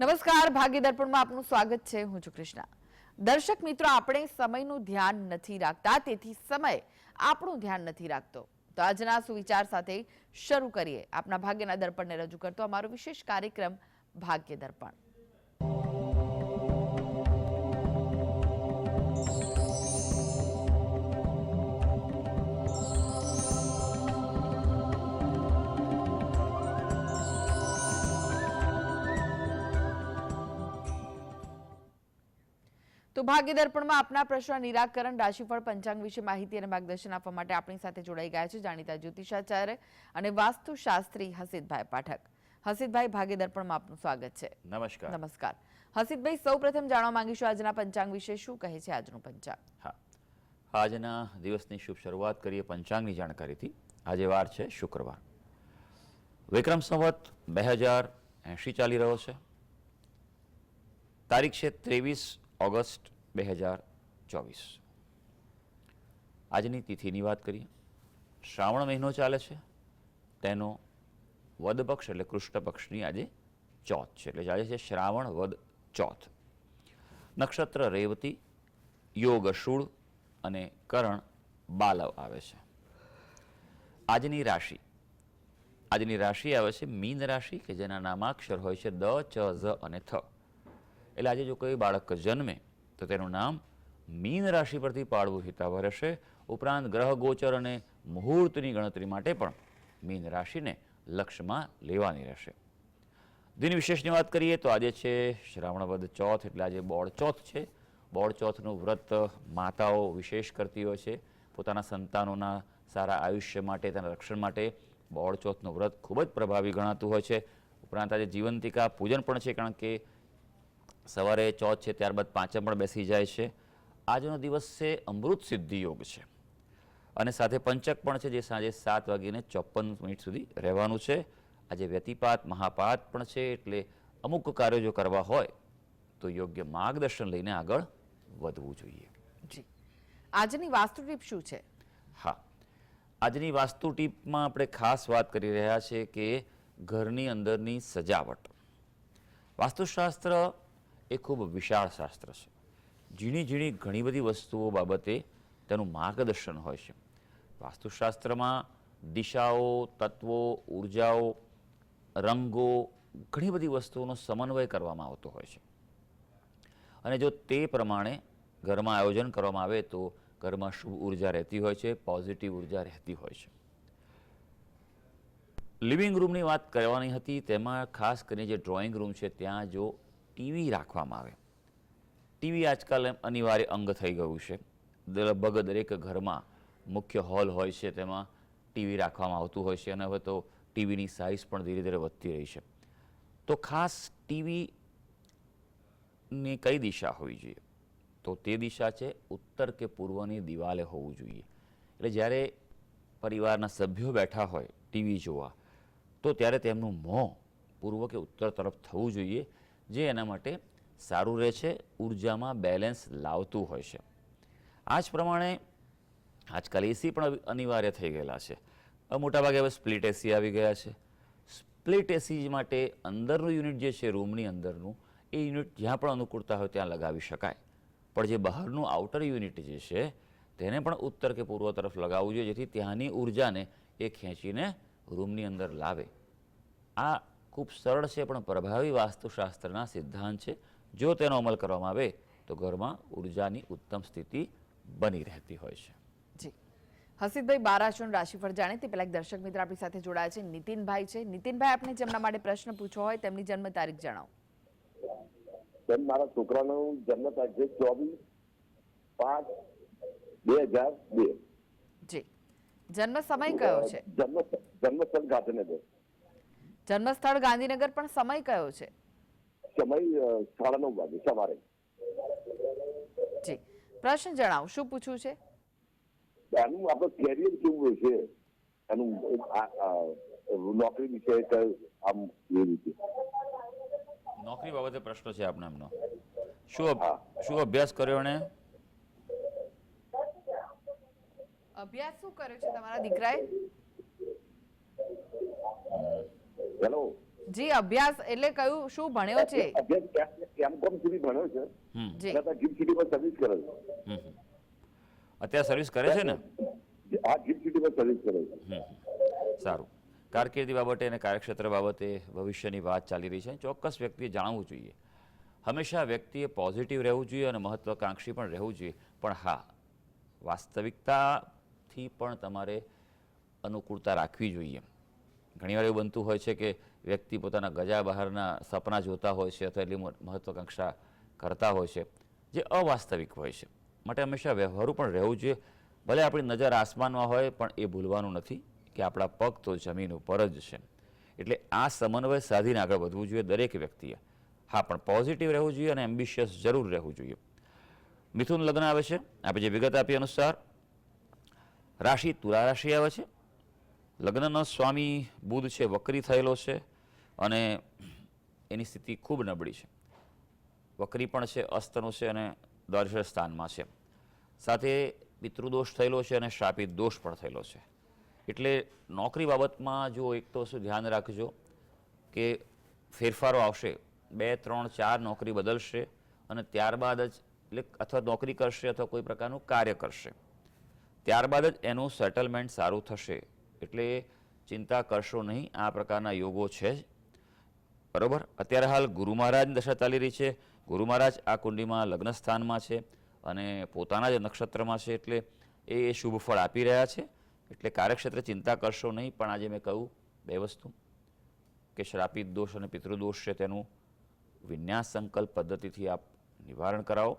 નમસ્કાર, ભાગ્ય દર્પણમાં આપનું સ્વાગત છે. હું છું કૃષ્ણા. દર્શક મિત્રો, આપણે સમયનું ધ્યાન નથી રાખતા, તેથી સમય આપણું ધ્યાન નથી રાખતો. તો આજના સુવિચાર સાથે શરૂ કરીએ આપના ભાગ્યના દર્પણને રજૂ કરતો અમારો વિશેષ કાર્યક્રમ ભાગ્ય દર્પણ. તો ભાગ્ય દર્પણમાં આપના પ્રશ્ન નિરાકરણ, રાશિફળ, પંચાંગ વિશે માહિતી અને માર્ગદર્શન આપવા માટે આપણી સાથે જોડાઈ ગયા છે જાણીતા જ્યોતિષાચાર્ય અને વાસ્તુશાસ્ત્રી હસીતભાઈ પાઠક. હસીતભાઈ, ભાગ્ય દર્પણમાં આપનું સ્વાગત છે. નમસ્કાર. નમસ્કાર. હસીતભાઈ, સૌપ્રથમ જાણવા માંગીશું આજના પંચાંગ વિશે. શું કહે છે આજનું પંચાંગ? હા, આજના દિવસની શુભ શરૂઆત કરીએ પંચાંગની જાણકારીથી. આજે વાર છે શુક્રવાર. વિક્રમ સંવત 2080 ચાલી રહ્યો છે. તારીખ છે 23 ઓગસ્ટ 2024. આજની તિથિની વાત કરીએ. શ્રાવણ મહિનો ચાલે છે, તેનો વદ પક્ષ એટલે કૃષ્ણ પક્ષની આજે ચોથ છે, એટલે આજે છે શ્રાવણ વદ ચોથ. નક્ષત્ર રેવતી, યોગ શૂળ અને કરણ બાલવ આવે છે. આજની રાશિ આવે છે મીન રાશિ, કે જેના નામાક્ષર હોય છે દ, ચ, ઝ અને થ. એટલે આજે જો કોઈ બાળક જન્મે તો તેનું નામ મીન રાશિ પરથી પાડવું હિતાવહ રહેશે. ઉપરાંત ગ્રહ ગોચર અને મુહૂર્તની ગણતરી માટે પણ મીન રાશિને લક્ષ્યમાં લેવાની રહેશે. દિન વિશેષની વાત કરીએ તો આજે છે શ્રાવણ વદ ચોથ, એટલે આજે બોળ ચોથ છે. બોળ ચોથનું વ્રત માતાઓ વિશેષ કરતી હોય છે. પોતાના સંતાનોના સારા આયુષ્ય માટે, તેના રક્ષણ માટે બોળ ચોથનું વ્રત ખૂબ જ પ્રભાવી ગણાતું હોય છે. ઉપરાંત આજે જીવંતિકા પૂજન પણ છે, કારણ કે સવારે ચોથ છે, ત્યારબાદ પાંચમ પણ બેસી જાય છે. આજનો દિવસ છે અમૃત સિદ્ધિ યોગ છે, અને સાથે પંચક પણ છે, જે સાંજે 7:54 સુધી રહેવાનું છે. આજે વ્યતિપાત મહાપાત પણ છે, એટલે અમુક કાર્યો જો કરવા હોય તો યોગ્ય માર્ગદર્શન લઈને આગળ વધવું જોઈએ. જી, આજની વાસ્તુ ટીપ શું છે? હા, આજની વાસ્તુ ટીપમાં આપણે ખાસ વાત કરી રહ્યા છીએ કે ઘરની અંદરની સજાવટ. વાસ્તુશાસ્ત્ર એ ખૂબ વિશાળ શાસ્ત્ર છે. ઝીણી ઝીણી ઘણી બધી વસ્તુઓ બાબતે તેનું માર્ગદર્શન હોય છે. વાસ્તુશાસ્ત્રમાં દિશાઓ, તત્વો, ઉર્જાઓ, રંગો, ઘણી બધી વસ્તુઓનો સમન્વય કરવામાં આવતો હોય છે, અને જો તે પ્રમાણે ઘરમાં આયોજન કરવામાં આવે તો ઘરમાં શુભ ઉર્જા રહેતી હોય છે, પોઝિટિવ ઉર્જા રહેતી હોય છે. લિવિંગ રૂમની વાત કરવાની હતી. તેમાં ખાસ કરીને જે ડ્રોઈંગ રૂમ છે ત્યાં જો ટીવી રાખવામાં આવે. ટીવી આજકાલ અનિવાર્ય અંગ થઈ ગયું છે. લગભગ દરેક ઘરમાં મુખ્ય હોલ હોય છે, તેમાં ટીવી રાખવામાં આવતું હોય છે, અને હવે તો ટીવીની સાઇઝ પણ ધીરે ધીરે વધતી રહી છે. તો ખાસ ટીવીની કઈ દિશા હોવી જોઈએ? તો તે દિશા છે ઉત્તર કે પૂર્વની દિવાલે હોવું જોઈએ. એટલે જ્યારે પરિવારના સભ્યો બેઠા હોય ટીવી જોવા, તો ત્યારે તેમનું મોં પૂર્વ કે ઉત્તર તરફ થવું જોઈએ, જે એના માટે સારું રહે છે, ઉર્જામાં બેલેન્સ લાવતું હોય છે. આ જ પ્રમાણે આજકાલ એસી પણ અનિવાર્ય થઈ ગયેલા છે. મોટાભાગે હવે સ્પ્લિટ એસી આવી ગયા છે. સ્પ્લિટ એસી માટે અંદરનું યુનિટ જે છે રૂમની અંદરનું, એ યુનિટ જ્યાં પણ અનુકૂળતા હોય ત્યાં લગાવી શકાય, પણ જે બહારનું આઉટર યુનિટ જે છે તેને પણ ઉત્તર કે પૂર્વ તરફ લગાવવું જોઈએ, જેથી ત્યાંની ઉર્જાને એ ખેંચીને રૂમની અંદર લાવે. આ ખૂબ સરળ છે પણ પ્રભાવી વાસ્તુશાસ્ત્રના સિદ્ધાંત છે. જો તેનો અમલ કરવામાં આવે તો ઘરમાં ઉર્જાની ઉત્તમ સ્થિતિ બની રહેતી હોય છે. જી, હસીતભાઈ, 12 રાશિનું રાશિફળ જાણે તે પહેલા એક દર્શક મિત્ર આપણી સાથે જોડાયા છે, નીતિનભાઈ છે. નીતિનભાઈ, આપને જેમના માટે પ્રશ્ન પૂછવો હોય તેમની જન્મ તારીખ જણાવો. મારા છોકરાનો જન્મ તારીખ 24/5/2002. જી, જન્મ સમય કયો છે? જન્મસ્થળ ગાંધીનગર. જન્મસ્થળ ગાંધીનગર, પણ સમય કયો છે? સમય 9:30 વાગે સવારે. જી, પ્રશ્ન જણાવો, શું પૂછવું છે? એનું આપણે કેરિયર કેવું છે, એનું નોકરી વિશે આમ એ રીતે. નોકરી બાબતે પ્રશ્ન છે આપને એમનો. શું અભ્યાસ કર્યો એને? અભ્યાસ શું કર્યો છે તમારા દીકરાએ? હેલો. જી અભ્યાસ એટલે કયું શું ભણ્યો છે? અભ્યાસ M.Com સુધી ભણ્યો છે. જી અને ગિફ્ટ સિટીમાં સર્વિસ કરે છે. અત્યારે સર્વિસ કરે છે ને? હા, ગિફ્ટ સિટીમાં સર્વિસ કરે છે. સારું. કારકિર્દી બાબતે અને કાર્યક્ષેત્ર બાબતે ભવિષ્યની વાત ચાલી રહી છે. ચોક્કસ વ્યક્તિએ જાણવું જોઈએ. હંમેશા વ્યક્તિએ પોઝિટિવ રહેવું જોઈએ અને મહત્વાકાંક્ષી પણ રહેવું જોઈએ. પણ હા, વાસ્તવિકતાથી પણ તમારે અનુકૂળતા રાખવી જોઈએ. ઘણીવાર એવું બનતું હોય છે કે વ્યક્તિ પોતાના ગજા બહારના સપના જોતા હોય છે અથવા એટલી મહત્વાકાંક્ષા કરતા હોય છે જે અવાસ્તવિક હોય છે. માટે હંમેશા વ્યવહારુ પણ રહેવું જોઈએ. ભલે આપણી નજર આસમાનમાં હોય પણ એ ભૂલવાનું નથી કે આપણા પગ તો જમીન ઉપર જ છે. એટલે આ સમન્વય સાધીને આગળ વધવું જોઈએ દરેક વ્યક્તિએ. હા, પણ પોઝિટિવ રહેવું જોઈએ અને એમ્બિશિયસ જરૂર રહેવું જોઈએ. મિથુન લગ્ન આવે છે. આપણે જે વિગત આપી અનુસાર રાશિ તુલા રાશિ આવે છે. લગ્નનો સ્વામી બુધ છે, વક્રી થયેલો છે અને એની સ્થિતિ ખૂબ નબળી છે. વક્રી પણ છે, અસ્તનો છે અને દર્શ સ્થાનમાં છે. સાથે પિતૃદોષ થયેલો છે અને શાપિત દોષ પણ થયેલો છે. એટલે નોકરી બાબતમાં જો એક તો શું ધ્યાન રાખજો કે ફેરફારો આવશે. 2, 3, 4 નોકરી બદલશે અને ત્યારબાદ જ એટલે અથવા નોકરી કરશે અથવા કોઈ પ્રકારનું કાર્ય કરશે. ત્યારબાદ જ એનું સેટલમેન્ટ સારું થશે. એટલે ચિંતા કરશો નહીં. આ પ્રકારના યોગો છે જ. બરોબર. અત્યારે હાલ ગુરુ મહારાજની દશા ચાલી રહી છે. ગુરુ મહારાજ આ કુંડીમાં લગ્ન સ્થાનમાં છે અને પોતાના જ નક્ષત્રમાં છે. એટલે એ શુભ ફળ આપી રહ્યા છે. એટલે કાર્યક્ષેત્રે ચિંતા કરશો નહીં. પણ આજે મેં કહ્યું 2 વસ્તુ કે શ્રાપિત દોષ અને પિતૃદોષ છે તેનું વિન્યાસ સંકલ્પ પદ્ધતિથી આપ નિવારણ કરાવો.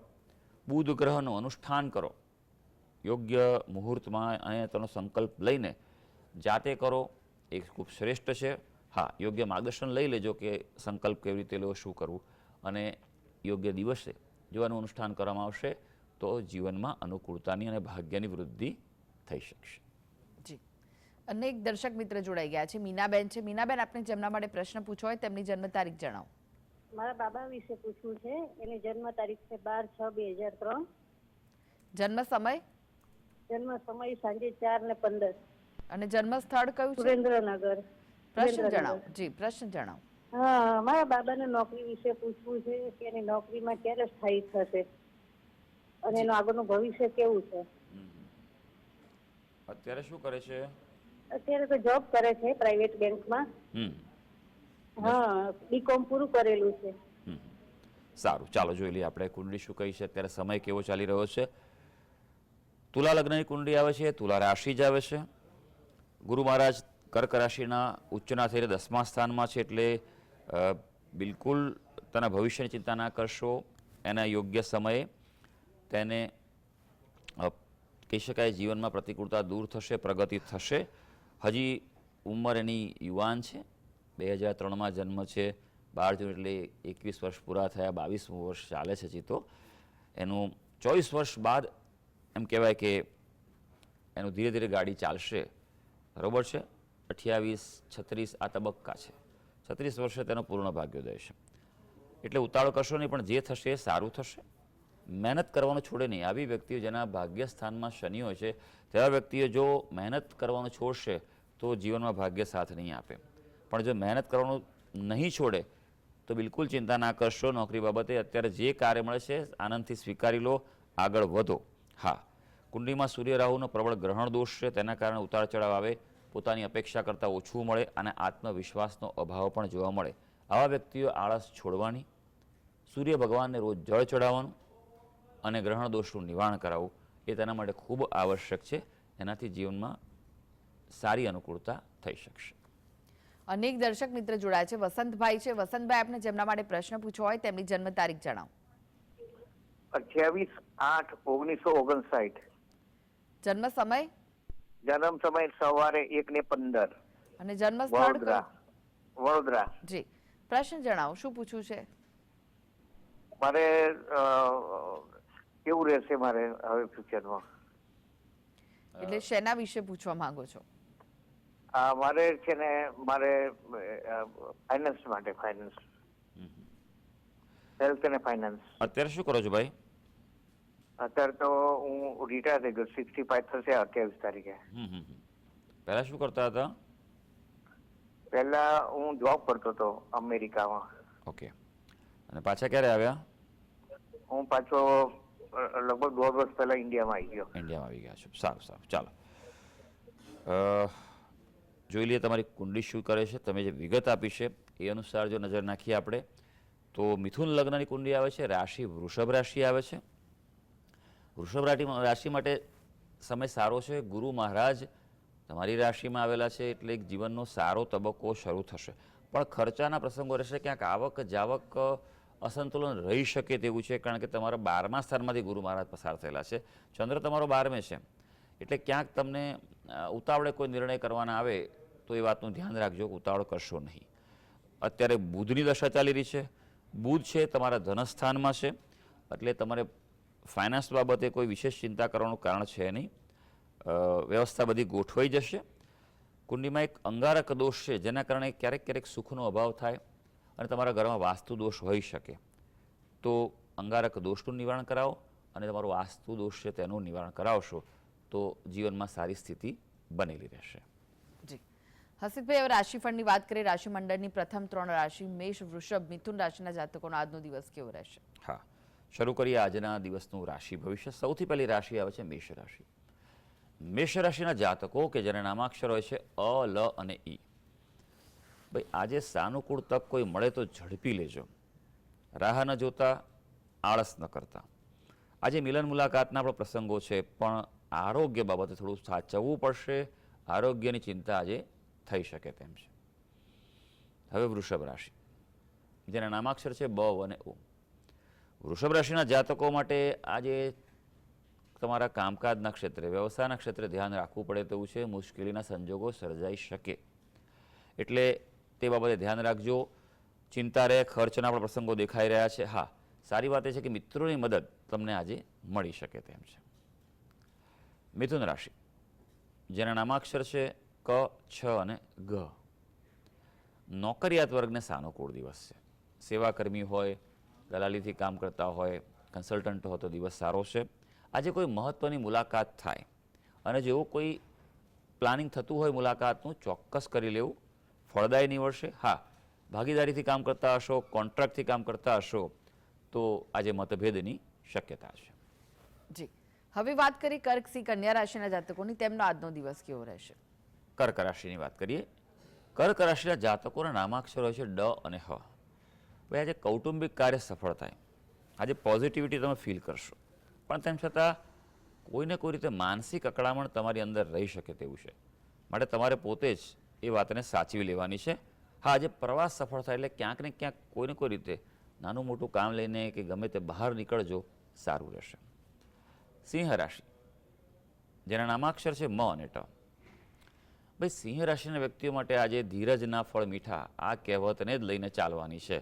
બુધ ગ્રહનું અનુષ્ઠાન કરો યોગ્ય મુહૂર્તમાં અને તેનો સંકલ્પ લઈને જાતે કરો એ ખૂબ શ્રેષ્ઠ છે. હા, યોગ્ય માર્ગદર્શન લઈ લેજો કે સંકલ્પ કેવી રીતે લેવો, શું કરવું, અને યોગ્ય દિવસે જો આનું અનુષ્ઠાન કરવામાં આવશે તો જીવનમાં અનુકૂળતાની અને ભાગ્યની વૃદ્ધિ થઈ શકશે. જી અનેક દર્શક મિત્ર જોડાઈ ગયા છે. મીનાબેન છે. મીનાબેન, આપને જેમના માટે પ્રશ્ન પૂછવો હોય તેમની જન્મ તારીખ જણાવો. મારા બાબા વિશે પૂછવું છે. એની જન્મ તારીખ છે 12/6/2003. જન્મ સમય જન્મ સમય સાંજે 4:15. અને જન્મ સ્થળ કયું છે? સુરેન્દ્રનગર. પ્રશ્ન જણાવો. જી પ્રશ્ન જણાવો. હા, મારા બાબાને નોકરી વિશે પૂછવું છે કે એની નોકરીમાં ક્યારે સ્થાયી થશે અને એનું આગળનું ભવિષ્ય કેવું છે. અત્યારે શું કરે છે? અત્યારે તો જોબ કરે છે પ્રાઇવેટ બેંકમાં. હા, બીકોમ પૂરું કરેલું છે. સારું, ચાલો જોઈ લઈએ આપણે કુંડળી શું કહી છે. અત્યારે સમય કેવો ચાલી રહ્યો છે. તુલા લગ્નની કુંડળી આવે છે. તુલા રાશિ જ આવે છે. ગુરુ મહારાજ કર્ક રાશિના ઉચ્ચના થઈને 10મા સ્થાનમાં છે. એટલે બિલકુલ તેના ભવિષ્યની ચિંતા ના કરશો. એના યોગ્ય સમયે તેને કહી શકાય જીવનમાં પ્રતિકૂળતા દૂર થશે, પ્રગતિ થશે. હજી ઉંમર એની યુવાન છે. 2003માં જન્મ છે. 12 જૂન એટલે 21 વર્ષ પૂરા થયા. 22મું વર્ષ ચાલે છે હજી તો. એનું 24 વર્ષ બાદ એમ કહેવાય કે એનું ધીરે ધીરે ગાડી ચાલશે. બરાબર છે. 28, 36 આ તબક્કા છે. 36 વર્ષે તેનો પૂર્ણ ભાગ્યોદય છે. એટલે ઉતાવળ કરશો નહીં, પણ જે થશે એ સારું થશે. મહેનત કરવાનું છોડે નહીં. આવી વ્યક્તિઓ જેના ભાગ્યસ્થાનમાં શનિ હોય છે તેવા વ્યક્તિઓ જો મહેનત કરવાનું છોડશે તો જીવનમાં ભાગ્ય સાથ નહીં આપે. પણ જો મહેનત કરવાનું નહીં છોડે તો બિલકુલ ચિંતા ના કરશો. નોકરી બાબતે અત્યારે જે કાર્ય મળે છે આનંદથી સ્વીકારી લો, આગળ વધો. હા, કુંડલીમાં સૂર્ય રાહુનો પ્રબળ ગ્રહણ દોષ છે. તેના કારણે ઉતાર ચઢાવ આવે. પોતાની અપેક્ષા કરતાં ઓછું મળે અને આત્મવિશ્વાસનો અભાવ પણ જોવા મળે. આવા વ્યક્તિઓ આળસ છોડવાની, સૂર્ય ભગવાનને રોજ જળ ચડાવવાનું અને ગ્રહણ દોષનું નિવારણ કરાવવું એ તેના માટે ખૂબ આવશ્યક છે. એનાથી જીવનમાં સારી અનુકૂળતા થઈ શકશે. અનેક દર્શક મિત્ર જોડાયા છે. વસંતભાઈ છે. વસંતભાઈ, આપને જેમના માટે પ્રશ્ન પૂછવો હોય તેમની જન્મ તારીખ જણાવો. 28/8/1959. જન્મ સમય જન્મ સમય સવારે 1:15. અને જન્મ સ્થળ વડોદરા. વડોદરા. જી પ્રશ્ન જણાવો. શું પૂછવું છે? મારે કેવું રહેશે મારે હવે ફ્યુચરમાં? એટલે શેના વિશે પૂછવા માંગો છો? મારે છે ને મારે ફાઇનાન્સ માટે, ફાઇનાન્સ, હેલ્થ અને ફાઇનાન્સ. અત્યારે શું કરો છો ભાઈ? અત્યારે તો હું રિટાયર થઈ ગયો. 65 થશે 28 તારીખે. પહેલા શું કરતા હતા? પહેલા હું જોબ કરતો હતો અમેરિકામાં. ઓકે. અને પાછા ક્યારે આવ્યા? હું પાછો લગભગ 1.5 વર્ષ પહેલા ઇન્ડિયામાં આવી ગયો. ઇન્ડિયામાં આવી ગયા છો. સારું સારું, ચાલો જોઈ લઈએ તમારી કુંડલી શું કરે છે. તમે જે વિગત આપી છે એ અનુસાર જો નજર નાખીએ આપણે તો મિથુન લગ્નની કુંડલી આવે છે, રાશિ વૃષભ રાશિ આવે છે. વૃષભ રાશિ માટે સમય સારો છે. ગુરુ મહારાજ તમારી રાશિમાં આવેલા છે એટલે એક જીવનનો સારો તબક્કો શરૂ થશે. પણ ખર્ચાના પ્રસંગો રહેશે, ક્યાંક આવક જાવક અસંતુલન રહી શકે તેવું છે, કારણ કે તમારા 12મા સ્થાનમાંથી ગુરુ મહારાજ પસાર થયેલા છે. ચંદ્ર તમારો 12મે છે એટલે ક્યાંક તમને ઉતાવળે કોઈ નિર્ણય કરવાના આવે તો એ વાતનું ધ્યાન રાખજો, ઉતાવળ કરશો નહીં. અત્યારે બુધની દશા ચાલી રહી છે. બુધ છે તમારા ધનસ્થાનમાં છે એટલે તમારે ફાઇનાન્સ બાબતે કોઈ વિશેષ ચિંતા કરવાનું કારણ છે નહીં. વ્યવસ્થા બધી ગોઠવાઈ જશે. કુંડીમાં એક અંગારક દોષ છે જેના કારણે ક્યારેક ક્યારેક સુખનો અભાવ થાય અને તમારા ઘરમાં વાસ્તુ દોષ હોઈ શકે. તો અંગારક દોષનું નિવારણ કરાવો અને તમારો વાસ્તુ દોષ છે તેનું નિવારણ કરાવશો તો જીવનમાં સારી સ્થિતિ બનેલી રહેશે. જી હસીતભાઈ, હવે રાશિફળની વાત કરીએ. રાશિમંડળની પ્રથમ 3 રાશિ મેષ, વૃષભ, મિથુન રાશિના જાતકોનો આજનો દિવસ કેવો રહેશે? હા, શરૂ કરીએ આજના દિવસનું રાશિ ભવિષ્ય. સૌથી પહેલી રાશિ આવે છે મેષ રાશિ. મેષ રાશિના જાતકો કે જેના નામાક્ષર હોય છે અ, લ અને ઈ. ભાઈ આજે સાનુકૂળ તક કોઈ મળે તો ઝડપી લેજો. રાહ ન જોતા, આળસ ન કરતા. આજે મિલન મુલાકાતના આપણા પ્રસંગો છે પણ આરોગ્ય બાબતે થોડું સાચવવું પડશે. આરોગ્યની ચિંતા આજે થઈ શકે તેમ છે. હવે વૃષભ રાશિ જેના નામાક્ષર છે બ અને ઓ. વૃષભ રાશિના જાતકો માટે આજે તમારા કામકાજના ક્ષેત્રે, વ્યવસાયના ક્ષેત્રે ધ્યાન રાખવું પડે તેવું છે. મુશ્કેલીના સંજોગો સર્જાઈ શકે એટલે તે બાબતે ધ્યાન રાખજો. ચિંતા રહે. ખર્ચના પણ પ્રસંગો દેખાઈ રહ્યા છે. હા, સારી વાત એ છે કે મિત્રોની મદદ તમને આજે મળી શકે તેમ છે. મિથુન રાશિ જેના નામાક્ષર છે ક, છ અને ગ. નોકરિયાત વર્ગને સાનુકૂળ દિવસ છે. સેવાકર્મી હોય, દલાલીથી કામ કરતા હોય, કન્સલ્ટન્ટ હોય તો દિવસ સારો છે. આજે કોઈ મહત્ત્વની મુલાકાત થાય અને જેવું કોઈ પ્લાનિંગ થતું હોય મુલાકાતનું, ચોક્કસ કરી લેવું. ફળદાયી નીવડશે. હા, ભાગીદારીથી કામ કરતા હશો, કોન્ટ્રાક્ટથી કામ કરતા હશો તો આજે મતભેદની શક્યતા છે. જી હવે વાત કરીએ કર્ક, સિંહ, કન્યા રાશિના જાતકોની. તેમનો આજનો દિવસ કેવો રહેશે? કર્ક રાશિની વાત કરીએ. કર્ક રાશિના જાતકોના નામાક્ષર હોય છે ડ અને હ. ભાઈ આજે કૌટુંબિક કાર્ય સફળ થાય. આજે પોઝિટિવિટી તમે ફીલ કરશો પણ તેમ છતાં કોઈને કોઈ રીતે માનસિક અકળામણ તમારી અંદર રહી શકે તેવું છે. માટે તમારે પોતે જ એ વાતને સાચવી લેવાની છે. હા, આજે પ્રવાસ સફળ થાય એટલે ક્યાંક ને ક્યાંક કોઈને કોઈ રીતે નાનું મોટું કામ લઈને કે ગમે તે બહાર નીકળજો, સારું રહેશે. સિંહ રાશિ જેના નામાક્ષર છે મ અને ટ. ભાઈ સિંહ રાશિના વ્યક્તિઓ માટે આજે ધીરજના ફળ મીઠા આ કહેવતને જ લઈને ચાલવાની છે.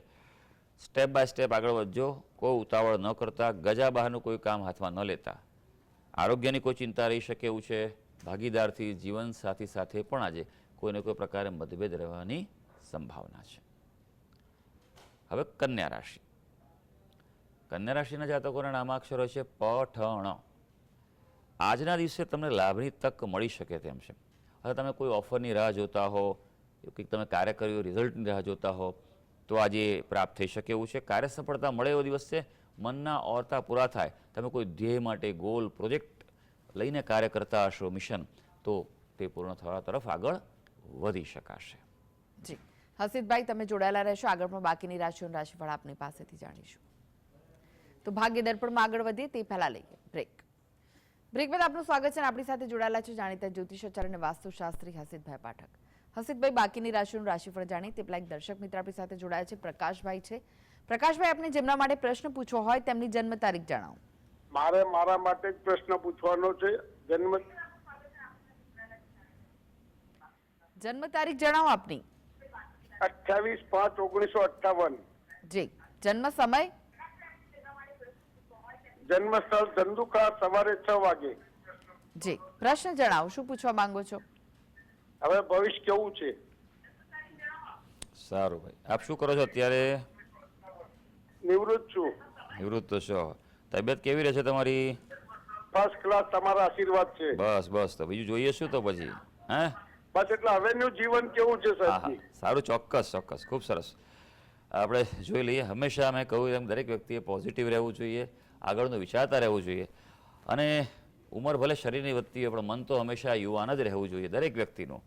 સ્ટેપ બાય સ્ટેપ આગળ વધજો. કોઈ ઉતાવળ ન કરતા, ગજા બહારનું કોઈ કામ હાથમાં ન લેતા. આરોગ્યની કોઈ ચિંતા રહી શકે એવું છે. ભાગીદારથી, જીવનસાથી સાથે પણ આજે કોઈને કોઈ પ્રકારે મતભેદ રહેવાની સંભાવના છે. હવે કન્યા રાશિ. કન્યા રાશિના જાતકોના નામાક્ષર હોય છે પ, ઠ, ણ. આજના દિવસે તમને લાભની તક મળી શકે તેમ છે. હવે તમે કોઈ ઓફરની રાહ જોતા હો, કંઈક તમે કાર્ય કર્યું રિઝલ્ટની રાહ જોતા હો તો આજે પ્રાપ્ત થઈ શકે એવું છે. કાર્ય સફળતા મળે એવો દિવસ છે. મનના ઓરતા પૂરા થાય. તમે કોઈ ધ્યેય માટે, ગોલ, પ્રોજેક્ટ લઈને કાર્ય કરતા હશો, મિશન, તો તે પૂર્ણ થવા તરફ આગળ વધી શકાશે. જી હસીતભાઈ, તમે જોડાયેલા રહેશો. આગળ પણ બાકીની રાશિઓનું રાશિફળ આપની પાસેથી જાણીશું. તો ભાગ્ય દર્પણમાં આગળ વધીએ તે પહેલા લઈએ બ્રેક. બ્રેક બાદ આપનું સ્વાગત છે. આપણી સાથે જોડાયેલા છે જાણીતા જ્યોતિષાચાર્ય અને વાસ્તુશાસ્ત્રી હસીતભાઈ પાઠક. હસીતભાઈ, બાકીની રાશિઓનું રાશિફળ જાણીએ તે પહેલા એક દર્શક મિત્ર આપણી સાથે જોડાયા છે, પ્રકાશભાઈ છે. પ્રકાશભાઈ, આપને જેમના માટે પ્રશ્ન પૂછવો હોય તેમની જન્મ તારીખ જણાવો. મારે મારા માટે જ પ્રશ્ન પૂછવાનો છે. જન્મ તારીખ જણાવો આપની. 28/5/1958. જી. જન્મ સમય? જન્મ સ્થળ ધંધુકા, સવારે 6 વાગે. જી. પ્રશ્ન જણાવો, શું પૂછવા માંગો છો? હવે ભવિષ્ય કેવું છે? સારું ભાઈ, આપ શું કરો છો અત્યારે? નિવૃત્ત છું. નિવૃત્ત છો. તબિયત કેવી રહે છે તમારી? ફર્સ્ટ ક્લાસ, તમારા આશીર્વાદ છે. બસ બસ, તો બીજું જોઈએ શું તો પછી? હે, બસ એટલે હવેનું જીવન કેવું છે હા હા સરજી? સારું, ચોક્કસ ચોક્કસ, ખૂબ સરસ. આપણે જોઈ લઈએ. હંમેશા મેં કહ્યું એમ દરેક વ્યક્તિએ પોઝિટિવ રહેવું જોઈએ, આગળનું વિચારતા રહેવું જોઈએ, અને ઉંમર ભલે શરીરની વધતી હોય પણ મન તો હંમેશા યુવાન જ રહેવું જોઈએ દરેક વ્યક્તિનું.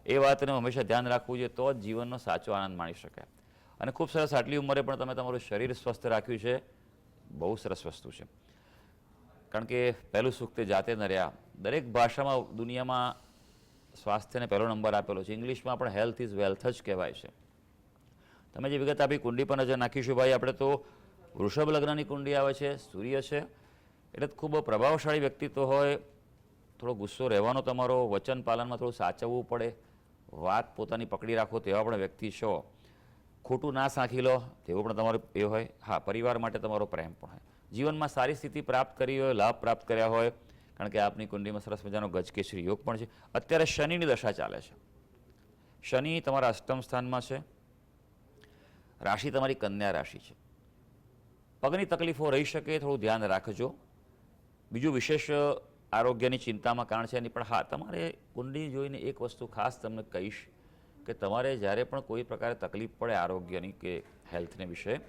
એ વાતનું હંમેશા ધ્યાન રાખવું જોઈએ, તો જ જીવનનો સાચો આનંદ માણી શકાય. અને ખૂબ સરસ, આટલી ઉંમરે પણ તમે તમારું શરીર સ્વસ્થ રાખ્યું છે, બહુ સરસ વસ્તુ છે. કારણ કે પહેલું સુખ તે જાતે ન રહ્યા. દરેક ભાષામાં દુનિયામાં સ્વાસ્થ્યને પહેલો નંબર આપેલો છે. ઇંગ્લિશમાં પણ હેલ્થ ઇઝ વેલ્થ જ કહેવાય છે. તમે જે વિગત આપી, કુંડી પર નજર નાખીશું ભાઈ આપણે, તો વૃષભ લગ્નની કુંડી આવે છે, સૂર્ય છે, એટલે ખૂબ પ્રભાવશાળી વ્યક્તિત્વ હોય. થોડો ગુસ્સો રહેવાનો તમારો, વચન પાલનમાં થોડું સાચવવું પડે, વાત પોતાની પકડી રાખો તેવા પણ વ્યક્તિ છો. ખોટું ના સાંખી લો તેવો પણ તમારો એ હોય. હા, પરિવાર માટે તમારો પ્રેમ પણ હોય. જીવનમાં સારી સ્થિતિ પ્રાપ્ત કરી હોય, લાભ પ્રાપ્ત કર્યા હોય, કારણ કે આપની કુંડીમાં સરસ મજાનો ગજકેસરી યોગ પણ છે. અત્યારે શનિની દશા ચાલે છે. શનિ તમારા અષ્ટમ સ્થાનમાં છે. રાશિ તમારી કન્યા રાશિ છે. પગની તકલીફો રહી શકે, થોડું ધ્યાન રાખજો. બીજું વિશેષ આરોગ્યની ચિંતામાં કારણ છે નહીં, પણ હા, તમારે કુંડી જોઈને એક વસ્તુ ખાસ તમને કહીશ કે તમારે જ્યારે પણ કોઈ પ્રકારે તકલીફ પડે આરોગ્યની કે હેલ્થને વિશે,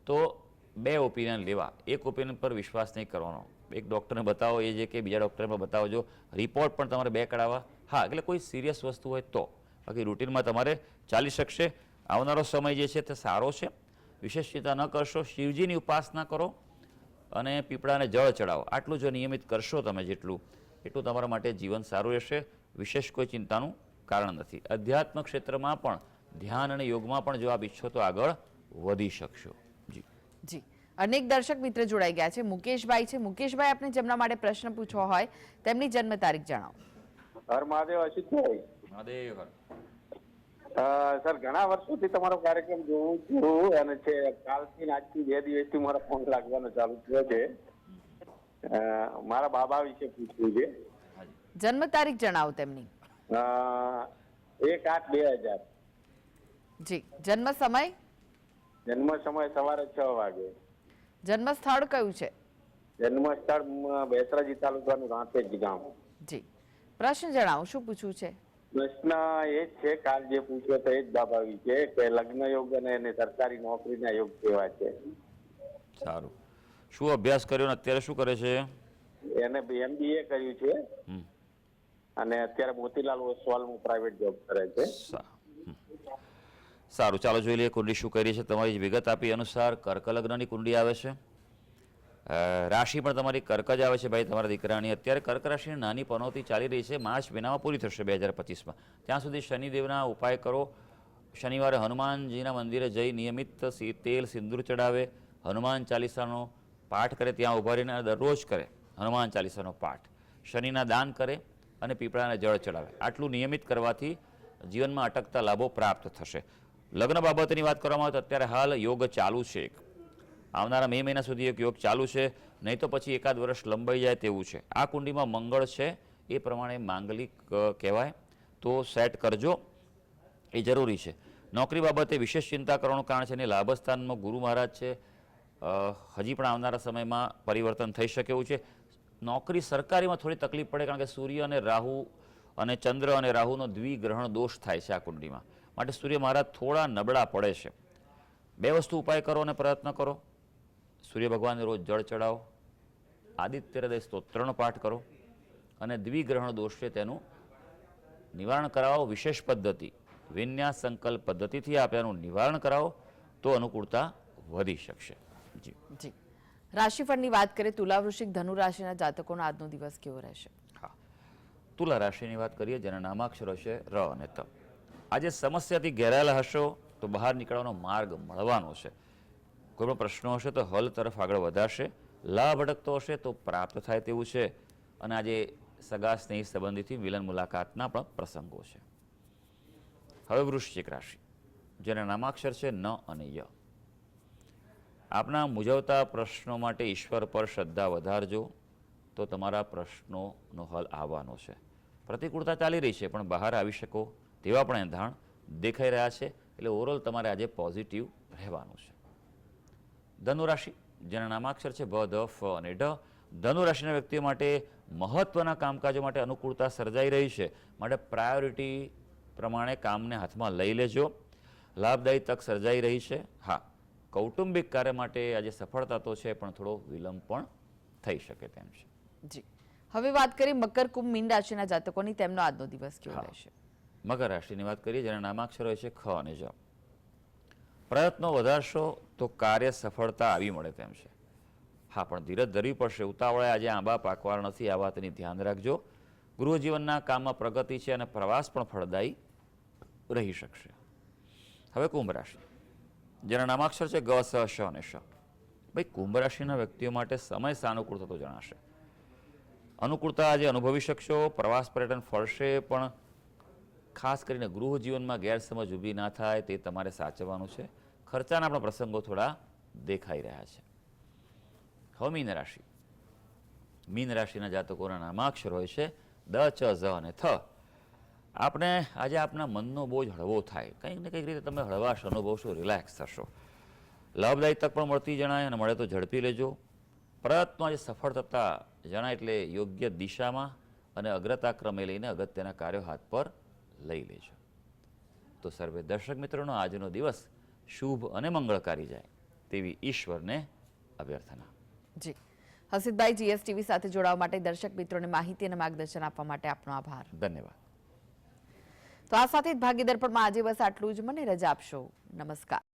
તો 2 ઓપિનિયન લેવા. એક ઓપિનિયન પર વિશ્વાસ નહીં કરવાનો. એક ડૉક્ટરને બતાવો એ જે કે બીજા ડૉક્ટરને પણ બતાવજો. રિપોર્ટ પણ તમારે 2 કઢાવવા. હા, એટલે કોઈ સિરિયસ વસ્તુ હોય તો. બાકી રૂટિનમાં તમારે ચાલી શકશે. આવનારો સમય જે છે તે સારો છે. વિશેષ ચિંતા ન કરશો. શિવજીની ઉપાસના કરો અને પીપળાને જળ ચડાવો. આટલું જો નિયમિત કરશો તમે જેટલું, એટલું તમારા માટે જીવન સારું રહેશે. વિશેષ કોઈ ચિંતાનું કારણ નથી. અધ્યાત્મ ક્ષેત્રમાં પણ, ધ્યાન અને યોગમાં પણ જો આપ ઈચ્છો તો આગળ વધી શકશો. જી જી, અનેક દર્શક મિત્ર જોડાઈ ગયા છે. મુકેશભાઈ છે. મુકેશભાઈ, આપને જેમના માટે પ્રશ્ન પૂછવો હોય તેમની જન્મ તારીખ જણાવો. હર મહાદેવ, અશિતભાઈ. મહાદેવ. સર, ઘણા વર્ષોથી તમારો કાર્યક્રમ જોઉં છું, અને છે કાલથી ને આજથી 2 દિવસથી મારો ફોન લાગવાનો ચાલુ થયો છે. મારા બાબા વિશે પૂછવું છે. જન્મ તારીખ જણાવો તેમની. 1/8/2000. જી. જન્મ સમય? જન્મ સમય સવારે 6 વાગે. જન્મ સ્થળ કયું છે? જન્મ સ્થળ બેસરાજી તાલુકાનું રાંતેજ ગામ. જી. પ્રશ્ન જણાવો, શું પૂછવું છે? પ્રશ્ન એ જ છે, કાલ જે પૂછ્યો તો એ જ બાબા વિશે, કે લગ્ન યોગ અને એને સરકારી નોકરીના યોગ કેવા છે. સારું. શું અભ્યાસ કર્યો ને અત્યારે શું કરે છે? એને MBA કર્યું છે, હમ. અને અત્યારે મોતીલાલ ઓસવાલમાં પ્રાઇવેટ જોબ કરે છે. સારું, ચાલો જોઈ લઈએ કુંડી શું કરી છે. તમારી વિગત આપી અનુસાર કર્ક લગ્નની કુંડી આવે છે. રાશિ પણ તમારી કર્ક જ આવે છે ભાઈ, તમારા દીકરાની. અત્યારે કર્ક રાશિની નાની પનોતી ચાલી રહી છે. માર્ચ મહિનામાં પૂરી થશે 2025માં. ત્યાં સુધી શનિદેવના ઉપાય કરો. શનિવારે હનુમાનજીના મંદિરે જઈ નિયમિત તેલ સિંદૂર ચડાવે, હનુમાન ચાલીસાનો પાઠ કરે, ત્યાં ઉભા રહીને દરરોજ કરે હનુમાન ચાલીસાનો પાઠ, શનિના દાન કરે અને પીપળાને જળ ચડાવે. આટલું નિયમિત કરવાથી જીવનમાં અટકતા લાભો પ્રાપ્ત થશે. લગ્ન બાબતની વાત કરવામાં આવે તો અત્યારે હાલ યોગ ચાલુ છે. આવનારા મે મહિના સુધી એક યોગ ચાલુ છે, નહીં તો પછી એકાદ વર્ષ લંબાઈ જાય તેવું છે. આ કુંડીમાં મંગળ છે, એ પ્રમાણે માંગલિક કહેવાય, તો સેટ કરજો, એ જરૂરી છે. નોકરી બાબતે વિશેષ ચિંતા કરવાનું કારણ છે. અને લાભસ્થાનમાં ગુરુ મહારાજ છે. હજી પણ આવનારા સમયમાં પરિવર્તન થઈ શકે એવું છે. નોકરી સરકારીમાં થોડી તકલીફ પડે, કારણ કે સૂર્ય અને રાહુ અને ચંદ્ર અને રાહુનો દ્વિગ્રહણ દોષ થાય છે આ કુંડીમાં. માટે સૂર્ય મહારાજ થોડા નબળા પડે છે. 2 વસ્તુ ઉપાય કરો અને પ્રયત્ન કરો. સૂર્ય ભગવાનને રોજ જળ ચડાવો, આદિત્ય હૃદય સ્તોત્રનો પાઠ કરો, અને દ્વિગ્રહણ દોષ છે તેનું નિવારણ કરાવો. વિશેષ પદ્ધતિ, વિન્યાસ સંકલ્પ પદ્ધતિથી આપ એનું નિવારણ કરાવો તો અનુકૂળતા વધી શકશે. જી જી. રાશિફળની વાત કરીએ, તુલા, વૃશ્ચિક, ધનુ રાશિના જાતકોનો આજનો દિવસ કેવો રહેશે? હા, તુલા રાશિની વાત કરીએ, જેના નામાક્ષરો છે ર અને ત. આજે સમસ્યાથી ઘેરાયેલા હશો તો બહાર નીકળવાનો માર્ગ મળવાનો છે. કોઈ પણ પ્રશ્નો હશે તો હલ તરફ આગળ વધારશે. લાભ અટકતો હશે તો પ્રાપ્ત થાય તેવું છે. અને આજે સગા સ્નેહી સંબંધીથી મિલન મુલાકાતના પણ પ્રસંગો છે. હવે વૃશ્ચિક રાશિ, જેના નામાક્ષર છે ન અને ય. આપના મૂંઝવતા પ્રશ્નો માટે ઈશ્વર પર શ્રદ્ધા વધારજો તો તમારા પ્રશ્નોનો હલ આવવાનો છે. પ્રતિકૂળતા ચાલી રહી છે, પણ બહાર આવી શકો તેવા પણ એંધાણ દેખાઈ રહ્યા છે. એટલે ઓવરઓલ તમારે આજે પોઝિટિવ રહેવાનું છે. ધનુ રાશિ, જેના નામાક્ષર છે ભ, ધ, ફ અને ઢ. ધનુ રાશિના વ્યક્તિઓ માટે મહત્વના કામકાજો માટે અનુકૂળતા સર્જાઈ રહી છે, માટે પ્રાયોરિટી પ્રમાણે કામને હાથમાં લઈ લેજો. લાભદાયી તક સર્જાઈ રહી છે. હા, કૌટુંબિક કાર્ય માટે આજે સફળતા તો છે, પણ થોડો વિલંબ પણ થઈ શકે તેમ છે. જી, હવે વાત કરીએ મકર, કુંભ, મીન રાશિના જાતકોની. તેમનો આજનો દિવસ કેવો હા. રહેશે? મકર રાશિની વાત કરીએ, જેના નામાક્ષર હોય છે ખ અને જ. પ્રયત્નો વધારશો તો કાર્ય સફળતા આવી મળે તેમ છે. હા, પણ ધીરજ ધરવી પડશે. ઉતાવળે આજે આંબા પાકવાના નથી, આ વાતની ધ્યાન રાખજો. ગૃહજીવનના કામમાં પ્રગતિ છે અને પ્રવાસ પણ ફળદાયી રહી શકશે. હવે કુંભ રાશિ, જેના નામાક્ષર છે ગ, સ, શ અને શ. ભાઈ, કુંભ રાશિના વ્યક્તિઓ માટે સમય સાનુકૂળ થતો જણાશે. અનુકૂળતા આજે અનુભવી શકશો. પ્રવાસ પર્યટન ફળશે, પણ ખાસ કરીને ગૃહ જીવનમાં ગેરસમજ ઊભી ના થાય તે તમારે સાચવવાનું છે. ખર્ચાના પણ પ્રસંગો થોડા દેખાઈ રહ્યા છે. હવે મીન રાશિ, મીન રાશિના જાતકોના નામાક્ષર હોય છે દ, ચ, ઝ અને થ. આપણે આજે આપના મનનો બોજ હળવો થાય, કંઈક ને કંઈક રીતે તમે હળવાશ અનુભવશો, રિલેક્સ થશો. લાભદાયી તક પણ મળતી જણાય અને મળે તો ઝડપી લેજો. પ્રયત્નો આજે સફળ થતા જણાય, એટલે યોગ્ય દિશામાં અને અગ્રતા ક્રમે લઈને અગત્યના કાર્યો હાથ પર લઈ લેજો. તો સર્વે દર્શક મિત્રોનો આજનો દિવસ શુભ અને મંગળકારી જાય તેવી ઈશ્વરને અભ્યર્થના. જી, હસીદભાઈ, જીએસટીવી સાથે જોડાવા માટે, દર્શક મિત્રોને માહિતી અને માર્ગદર્શન આપવા માટે આપનો આભાર. ધન્યવાદ. તો આ સાથે જ ભાગ્ય દર્પણમાં આજે બસ આટલું જ. મને રજા આપશો. નમસ્કાર.